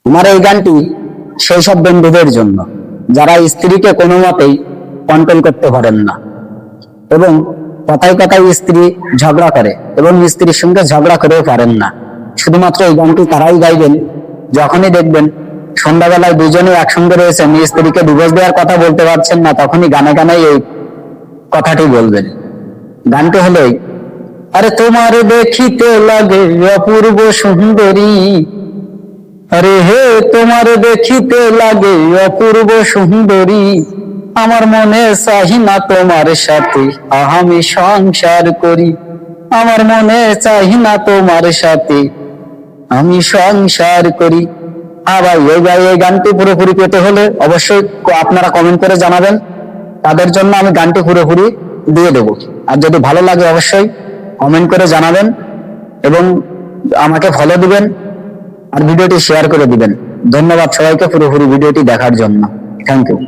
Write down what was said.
আমার এই গানটি সেই সব বন্ধুদের জন্য যারা স্ত্রীকে কোনো মতেই কন্ট্রোল করতে পারেন না এবং কথায় কথায় স্ত্রী ঝগড়া করে এবং স্ত্রীর সঙ্গে ঝগড়া করেও পারেন না। শুধুমাত্র এই গানটি তারাই গাইবেন যখনই দেখবেন সন্ধ্যাবেলায় দুজনে একসঙ্গে রয়েছেন, স্ত্রীকে ডিভোর্স দেওয়ার কথা বলতে পারছেন না, তখনই গানে গানে এই কথাটি বলবেন। গানটি হলো, আরে তোমার দেখিতে লাগে অপূর্ব সুন্দরী, আরে হে তোমার দেখিতে লাগে অপূর্ব সুন্দরী, আমার মনে চাহি না তোমার সাথে আমি সংসার করি, আমার মনে চাহি না তোমার সাথে আমি সংসার করি। ভাই এই গানটি পুরোপুরি পেতে হলে অবশ্যই আপনারা কমেন্ট করে জানাবেন, তাদের জন্য আমি গানটি পুরোপুরি দিয়ে দেবো। আর যদি ভালো লাগে অবশ্যই কমেন্ট করে জানাবেন এবং আমাকে ফলো দিবেন আর ভিডিওটি শেয়ার করে দিবেন। ধন্যবাদ সবাইকে পুরোপুরি ভিডিওটি দেখার জন্য। Thank you.